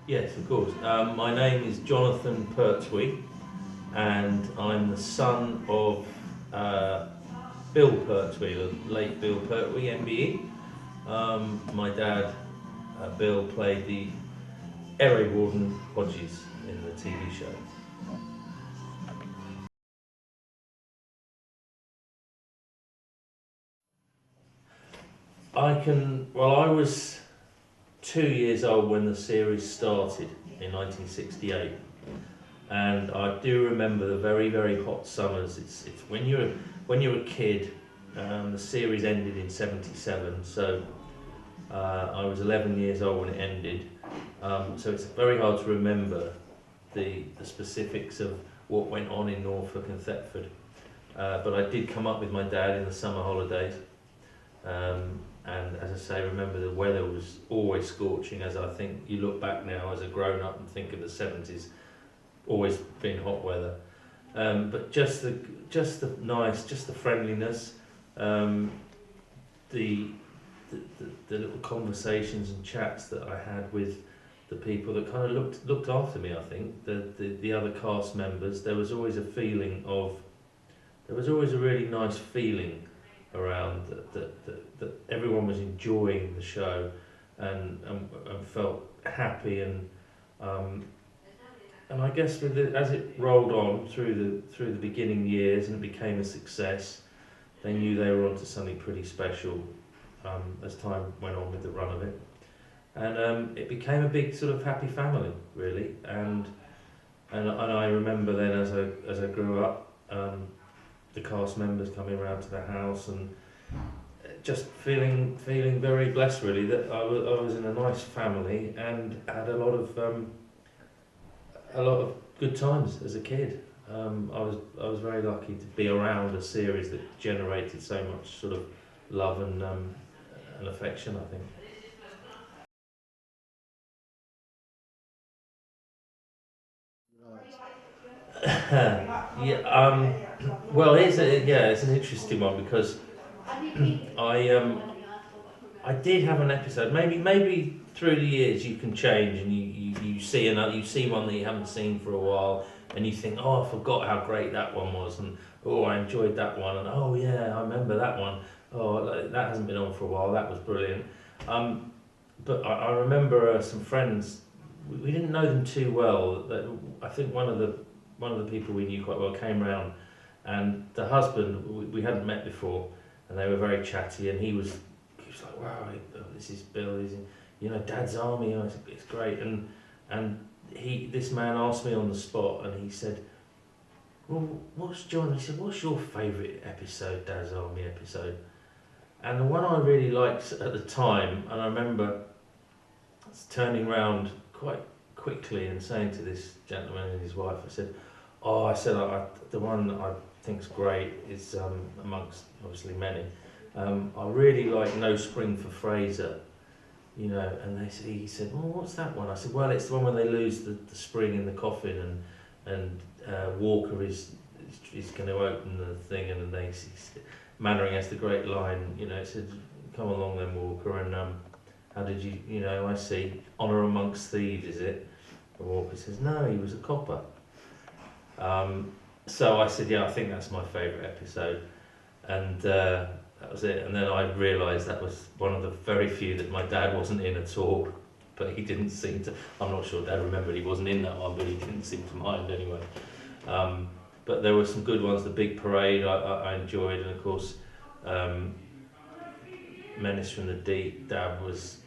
Yes, of course. My name is Jonathan Pertwee, and I'm the son of uh, Bill Pertwee, the late Bill Pertwee MBE. My dad, Bill, played the ARP Warden Hodges in the TV show. Well, I was 2 years old when the series started in 1968. And I do remember the very, very hot summers. It's when you're a kid. The series ended in '77, so I was 11 years old when it ended. So it's very hard to remember the specifics of what went on in Norfolk and Thetford. But I did come up with my dad in the summer holidays. And as I say, remember the weather was always scorching. As I think you look back now as a grown up and think of the '70s, always been hot weather. But just the nice, just the friendliness, um, the, the little conversations and chats that I had with the people that kind of looked after me. I think the other cast members. There was always a really nice feeling around that everyone was enjoying the show and felt happy um, and I guess as it rolled on through the beginning years and it became a success, they knew they were onto something pretty special as time went on with the run of it, and it became a big sort of happy family really. And I remember then as I grew up, the cast members coming around to the house and just feeling very blessed really that I was in a nice family and had a lot of good times as a kid. I was very lucky to be around a series that generated so much sort of love and affection, I think. Yeah. Well, it's an interesting one because I I did have an episode. Maybe through the years you can change and you see another, you see one that you haven't seen for a while, and you think, oh, I forgot how great that one was, and oh, I enjoyed that one, and oh yeah, I remember that one. Oh, that hasn't been on for a while. That was brilliant. Um, but I remember some friends. We didn't know them too well. I think one of the people we knew quite well came round, and the husband we hadn't met before, and they were very chatty, and he was like, wow, this is Bill. Dad's army. It's great. And this man asked me on the spot, and he said, well, He said, what's your favourite episode, Dad's army episode? And the one I really liked at the time, and I remember turning round quite quickly and saying to this gentleman and his wife, the one that I think's great is amongst obviously many. I really like No Spring for Fraser, and he said, well, what's that one? I said, well, it's the one when they lose the spring in the coffin and Walker is going to open the thing and then Mannering has the great line, it said, come along then Walker, and how did I see, honour amongst thieves, is it? And Walker says, no, he was a copper. So I said, yeah, I think that's my favourite episode. And that was it. And then I realised that was one of the very few that my dad wasn't in at all. But he didn't seem to. I'm not sure Dad remembered he wasn't in that one, but he didn't seem to mind anyway. But there were some good ones. The Big Parade I enjoyed, and of course, Menace from the Deep. Dad was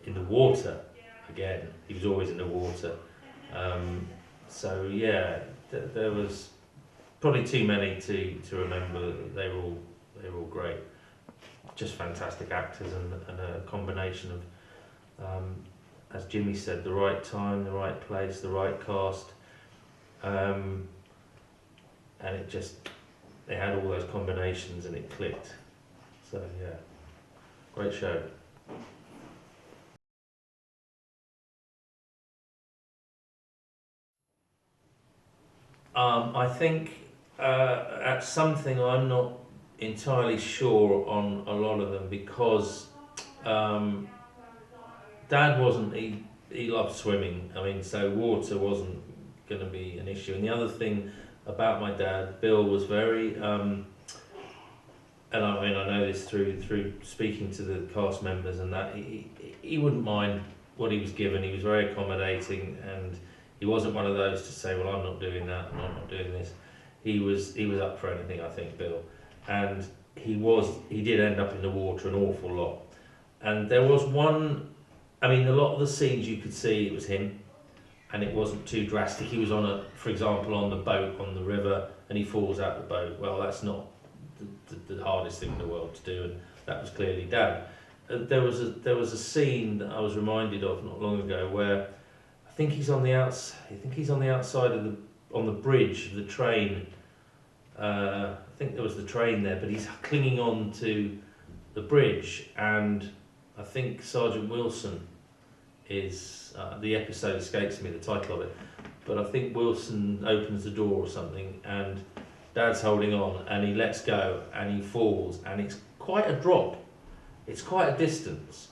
in the water again. He was always in the water. So yeah, there was probably too many to remember. They were all great, just fantastic actors and a combination of, as Jimmy said, the right time, the right place, the right cast, and they had all those combinations and it clicked. So yeah, great show. I think at something I'm not entirely sure on a lot of them because Dad wasn't. he loved swimming. I mean, so water wasn't going to be an issue. And the other thing about my dad, Bill, was very, and I mean, I know this through speaking to the cast members and that, he wouldn't mind what he was given. He was very accommodating, and he wasn't one of those to say, well, I'm not doing that and I'm not doing this. He was up for anything, I think, Bill. And he did end up in the water an awful lot. And there was one, I mean, a lot of the scenes you could see it was him, and it wasn't too drastic. He was for example, on the boat on the river, and he falls out the boat. Well, that's not the hardest thing in the world to do, and that was clearly Dad. There was a scene that I was reminded of not long ago where I think he's on the outside of on the bridge of the train. I think there was the train there, but he's clinging on to the bridge, and I think Sergeant Wilson is, the episode escapes me, the title of it, but I think Wilson opens the door or something, and Dad's holding on, and he lets go, and he falls, and it's quite a drop. It's quite a distance,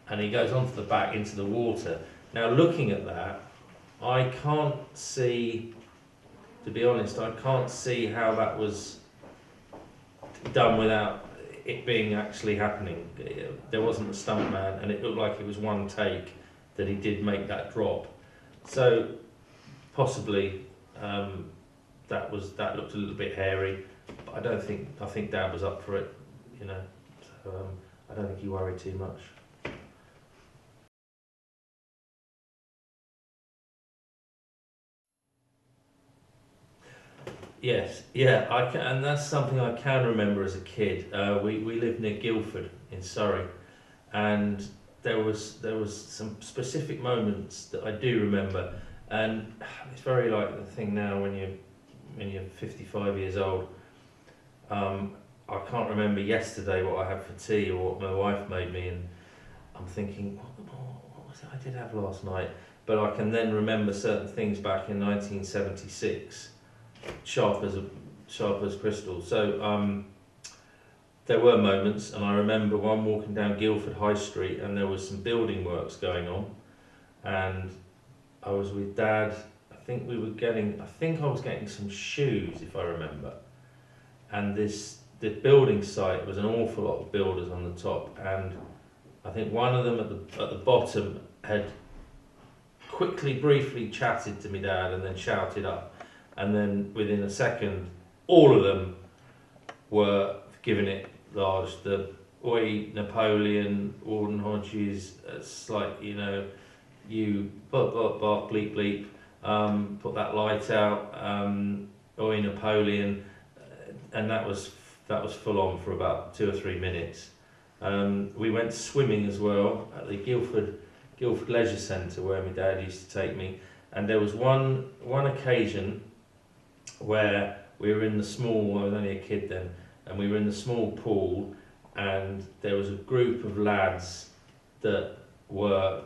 and he goes onto the back into the water. Now, looking at that, I can't see, to be honest, I can't see how that was done without it being actually happening. There wasn't a stuntman, and it looked like it was one take that he did make that drop. So possibly that looked a little bit hairy, but I think Dad was up for it, you know. So I don't think he worried too much. Yes, yeah, I can, and that's something I can remember as a kid. We lived near Guildford in Surrey, and there was some specific moments that I do remember, and it's very like the thing now when you're 55 years old. I can't remember yesterday what I had for tea or what my wife made me, and I'm thinking, what was it I did have last night? But I can then remember certain things back in 1976. Sharp as crystal. So there were moments, and I remember one walking down Guildford High Street, and there was some building works going on, and I was with Dad. I think I was getting some shoes, if I remember. And the building site was an awful lot of builders on the top, and I think one of them at the bottom had briefly chatted to me Dad, and then shouted up. And then within a second, all of them were giving it large. The Oi, Napoleon, Warden Hodges, it's like, you know, you bark, bleep, bleep, put that light out, Oi, Napoleon, and that was full on for about 2 or 3 minutes. We went swimming as well at the Guildford Leisure Centre where my dad used to take me, and there was one occasion where we were in the small, I was only a kid then, and we were in the small pool, and there was a group of lads that were,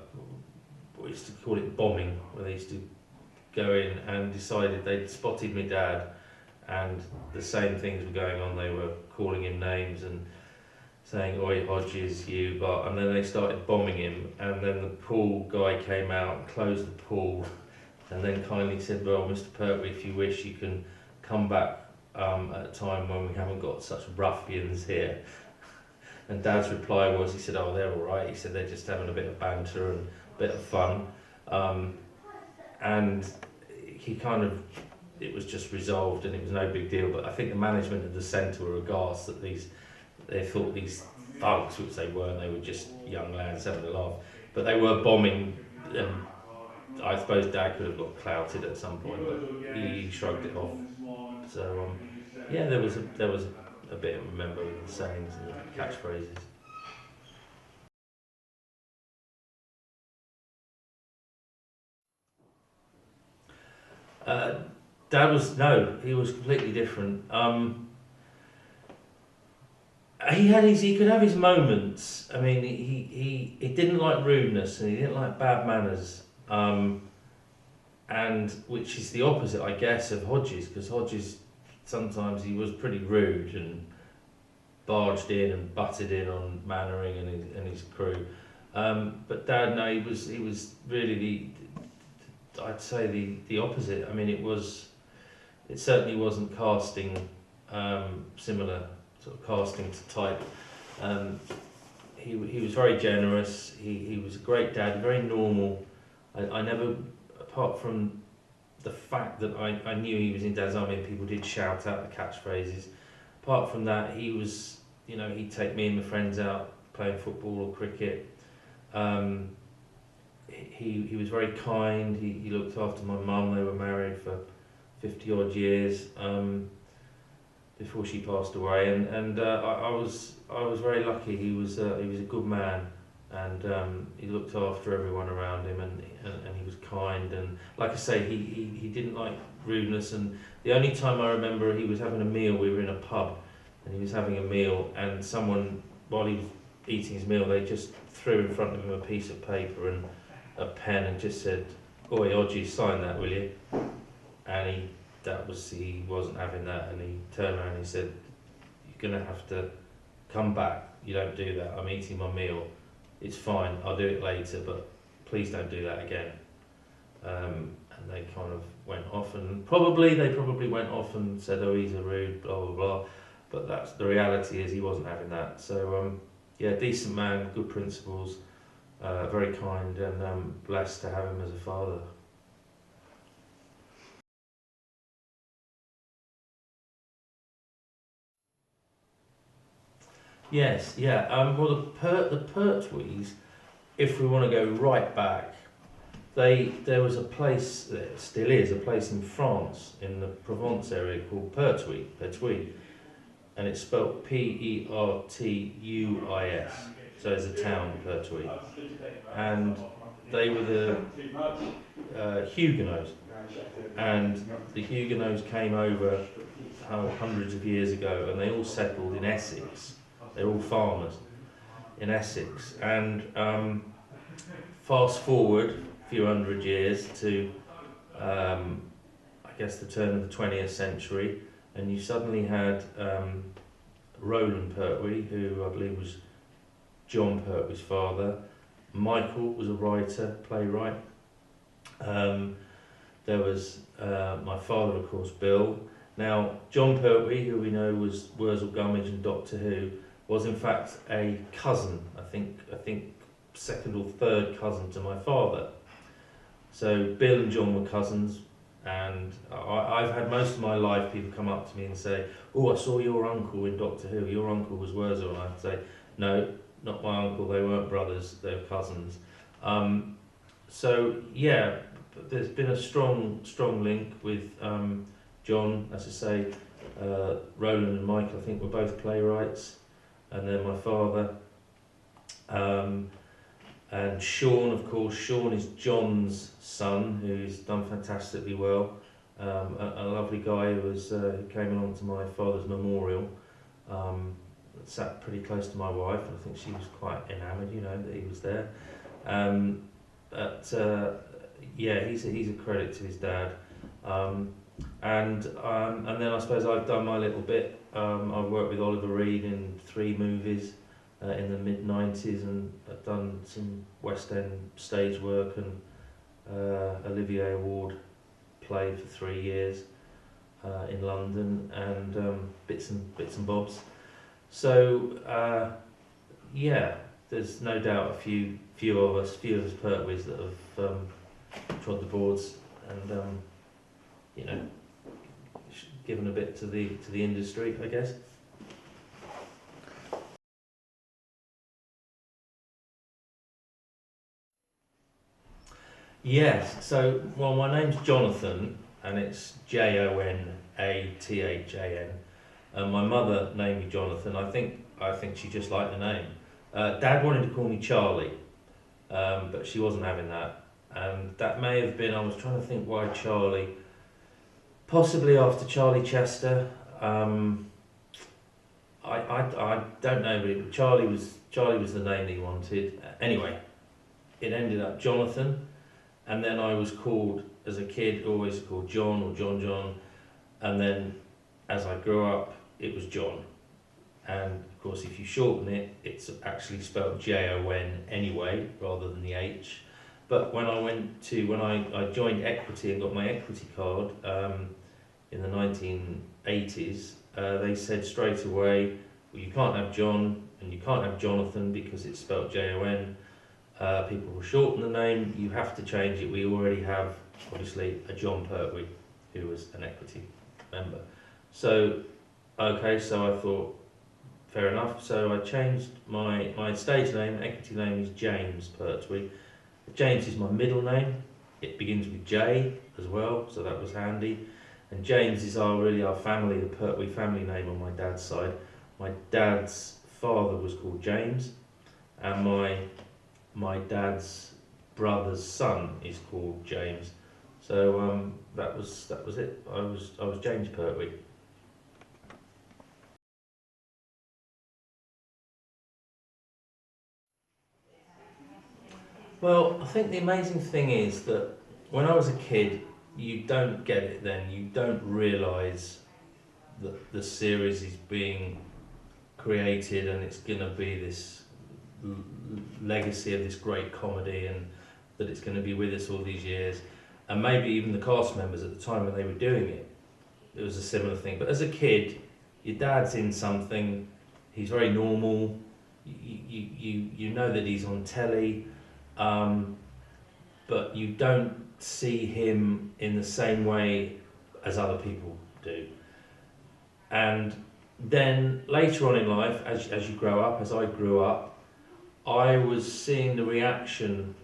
we used to call it bombing, where they used to go in and decided they'd spotted my dad, and the same things were going on. They were calling him names and saying, "Oi, Hodges, you," but, and then they started bombing him, and then the pool guy came out and closed the pool, and then kindly said, "Well, Mr. Pertwee, if you wish, you can come back at a time when we haven't got such ruffians here." And Dad's reply was, he said, "Oh, they're all right." He said, "They're just having a bit of banter and a bit of fun." And he kind of, it was just resolved, and it was no big deal. But I think the management of the centre were aghast that they thought these thugs, which they weren't, they were just young lads having a laugh. But they were bombing. I suppose Dad could have got clouted at some point, but he shrugged it off. So yeah, there was a bit of remember the sayings and the catchphrases. Dad he was completely different. He could have his moments. I mean, he didn't like rudeness, and he didn't like bad manners. And which is the opposite, I guess, of Hodges, because Hodges sometimes he was pretty rude and barged in and butted in on Mannering and his crew. But Dad, no, he was really I'd say the opposite. I mean, it certainly wasn't casting, similar sort of casting to type. He was very generous. He was a great dad, very normal. I never, apart from the fact that I knew he was in Dad's Army and people did shout out the catchphrases. Apart from that, he was, he'd take me and my friends out playing football or cricket. He was very kind. He looked after my mum. They were married for 50 odd years before she passed away, and I was very lucky. He was a good man, and he looked after everyone around him, and he was kind, and like I say, he didn't like rudeness. And the only time I remember he was having a meal, we were in a pub, and he was having a meal, and someone, while he was eating his meal, they just threw in front of him a piece of paper and a pen and just said, "Oi, Hodges, sign that, will you?" And he wasn't having that, and he turned around and he said, "You're going to have to come back. You don't do that. I'm eating my meal. It's fine. I'll do it later, but please don't do that again." And they kind of went off, and they probably went off and said, "Oh, he's a rude, blah blah blah." But that's the reality, is he wasn't having that. So yeah, decent man, good principles, very kind, and blessed to have him as a father. Yes, yeah. Well, the Pertwees, if we want to go right back, there was a place, there still is a place in France, in the Provence area, called Pertwee, and it's spelled Pertuis. So it's a town, Pertwee, and they were the Huguenots, and the Huguenots came over hundreds of years ago, and they all settled in Essex. They're all farmers in Essex, and fast forward a few hundred years to, I guess, the turn of the 20th century, and you suddenly had Roland Pertwee, who I believe was John Pertwee's father. Michael was a writer, playwright. There was my father, of course, Bill. Now, John Pertwee, who we know was Wurzel Gummidge and Doctor Who, was in fact a cousin, I think second or third cousin to my father. So Bill and John were cousins, and I've had most of my life people come up to me and say, "Oh, I saw your uncle in Doctor Who, your uncle was Wurzel," and I'd say, "No, not my uncle, they weren't brothers, they were cousins." So yeah, there's been a strong link with John, as I say, Roland and Michael, I think, were both playwrights, and then my father, and Sean, of course. Sean is John's son, who's done fantastically well, a lovely guy who came along to my father's memorial, sat pretty close to my wife, and I think she was quite enamoured, that he was there. But yeah, he's a credit to his dad. And then I suppose I've done my little bit. I've worked with Oliver Reed in 3 movies in the mid-90s, and I've done some West End stage work, and Olivier Award play for 3 years in London, and bits and bobs. So yeah, there's no doubt a few of us Pertwees that have trod the boards, and given a bit to the industry, I guess. Yes. So, well, my name's Jonathan, and it's Jonathan. And my mother named me Jonathan. I think she just liked the name. Dad wanted to call me Charlie, but she wasn't having that, and that may have been. I was trying to think why Charlie. Possibly after Charlie Chester. I don't know, but Charlie was the name that he wanted. Anyway, it ended up Jonathan, and then I was called as a kid, always called John or John, and then as I grew up, it was John. and of course if you shorten it, it's actually spelled Jon anyway, rather than the H. But when I joined Equity and got my equity card in the 1980s, they said straight away, well, you can't have John and you can't have Jonathan because it's spelled Jon. People will shorten the name, you have to change it. We already have, obviously, a John Pertwee, who was an equity member. So, okay, so I thought, fair enough. So I changed my stage name, equity name is James Pertwee. James is my middle name. It begins with J as well, so that was handy. And James is our family, the Pertwee family name on my dad's side. My dad's father was called James, and my dad's brother's son is called James. So that was it. I was James Pertwee. Well, I think the amazing thing is that when I was a kid, you don't get it then. You don't realise that the series is being created and it's going to be this legacy of this great comedy, and that it's going to be with us all these years. And maybe even the cast members at the time when they were doing it, it was a similar thing. But as a kid, your dad's in something, he's very normal, you know that he's on telly, but you don't see him in the same way as other people do. And then later on in life, as you grow up, as I grew up, I was seeing the reaction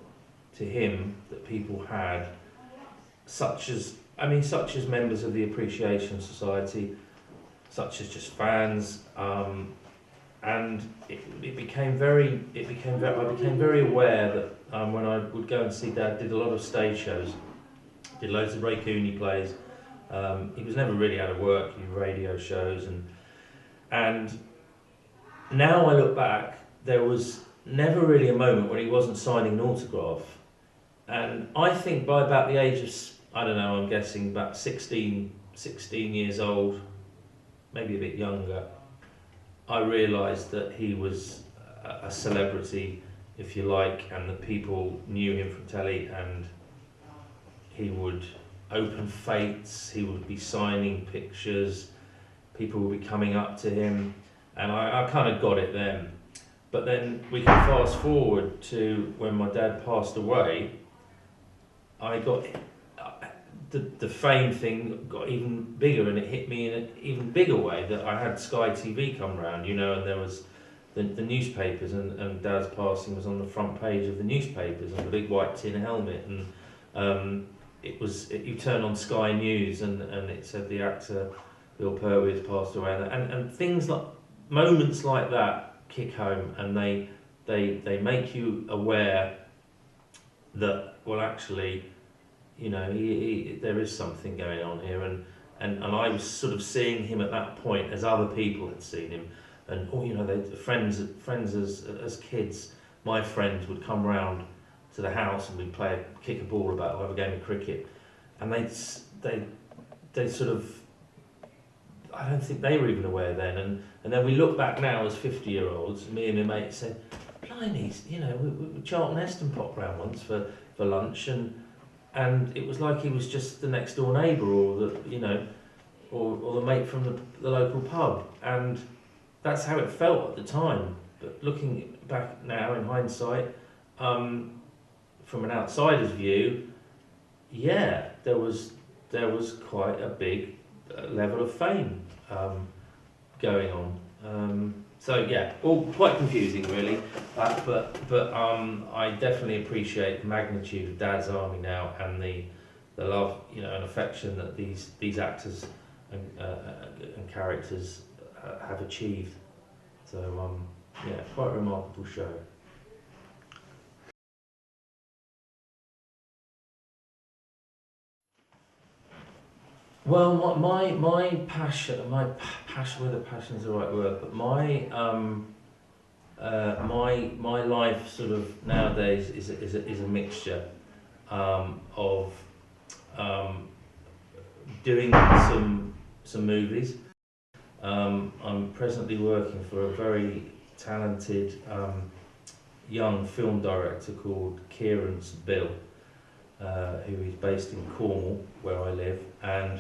to him that people had, such as members of the Appreciation Society, such as just fans, and I became very aware that when I would go and see Dad, did a lot of stage shows, did loads of Ray Cooney plays. He was never really out of work, he did radio shows, and now I look back, there was never really a moment when he wasn't signing an autograph. And I think by about the age of, I don't know, I'm guessing about 16 years old, maybe a bit younger, I realised that he was a celebrity, if you like, and that people knew him from telly, and he would open fates, he would be signing pictures, people would be coming up to him, and I kind of got it then. But then we can fast forward to when my dad passed away. I got the fame thing got even bigger, and it hit me in an even bigger way that I had Sky TV come round, you know, and there was the newspapers, and Dad's passing was on the front page of the newspapers on the big white tin helmet, and you turn on Sky News and it said the actor Bill Pertwee has passed away, and things like moments like that kick home, and they make you aware that, well, actually, you know, there is something going on here, and I was sort of seeing him at that point as other people had seen him, and you know, friends as kids, my friends would come round to the house and we'd kick a ball about, or have a game of cricket, and they sort of, I don't think they were even aware then, and then we look back now as 50-year-olds, me and my mate said, blimey, you know, Charlton Heston popped round once for lunch, and it was like he was just the next door neighbour, or the, you know, or the mate from the local pub, and that's how it felt at the time. But looking back now in hindsight, from an outsider's view, yeah, there was quite a big level of fame going on. So yeah, all quite confusing really, but I definitely appreciate the magnitude of Dad's Army now, and the love, you know, and affection that these actors and characters have achieved. So yeah, quite a remarkable show. Well, my passion, whether passion is the right word, but my life sort of nowadays is a mixture of doing some movies, I'm presently working for a very talented young film director called Kieran's Bill, who is based in Cornwall, where I live, and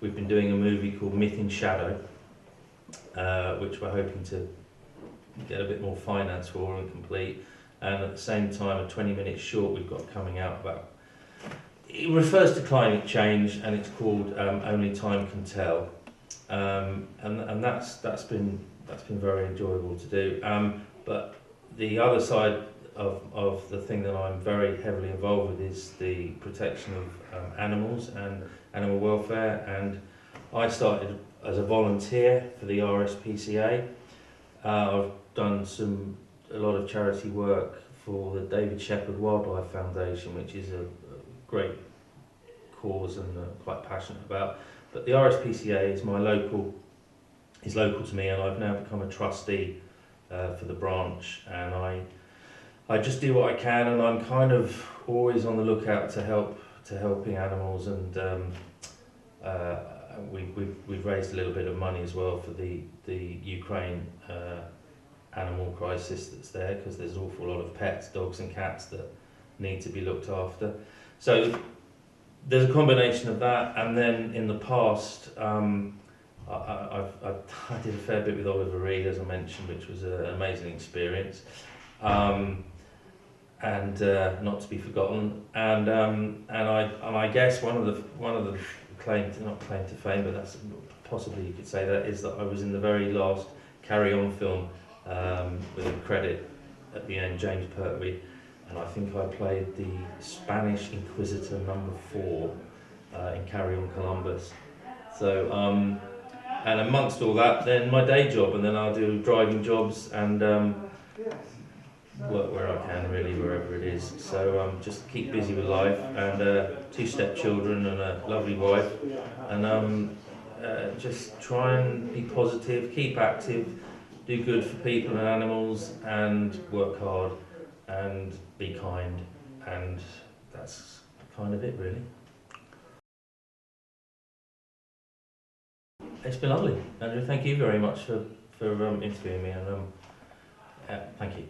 we've been doing a movie called Myth in Shadow, which we're hoping to get a bit more finance for and complete, and at the same time a 20-minute short we've got coming out about, it refers to climate change, and it's called Only Time Can Tell, and that's been very enjoyable to do. But the other side of the thing that I'm very heavily involved with is the protection of animals and animal welfare, and I started as a volunteer for the RSPCA. I've done a lot of charity work for the David Shepherd Wildlife Foundation, which is a great cause and quite passionate about. But the RSPCA is local to me, and I've now become a trustee for the branch, and I just do what I can, and I'm kind of always on the lookout to helping animals, and we've raised a little bit of money as well for the Ukraine animal crisis that's there, because there's an awful lot of pets, dogs and cats, that need to be looked after. So there's a combination of that, and then in the past I did a fair bit with Oliver Reed, as I mentioned, which was an amazing experience, and not to be forgotten. And I guess one of the claim to fame, but that's possibly you could say that, is that I was in the very last Carry On film with a credit at the end, James Pertwee, and I think I played the Spanish Inquisitor #4 in Carry On Columbus. So and amongst all that, then my day job, and then I'll do driving jobs and work where I can, really, wherever it is. So just keep busy with life, and 2 stepchildren and a lovely wife, and just try and be positive, keep active, do good for people and animals, and work hard and be kind, and that's kind of it, really. It's been lovely, Andrew. Thank you very much for interviewing me, and thank you.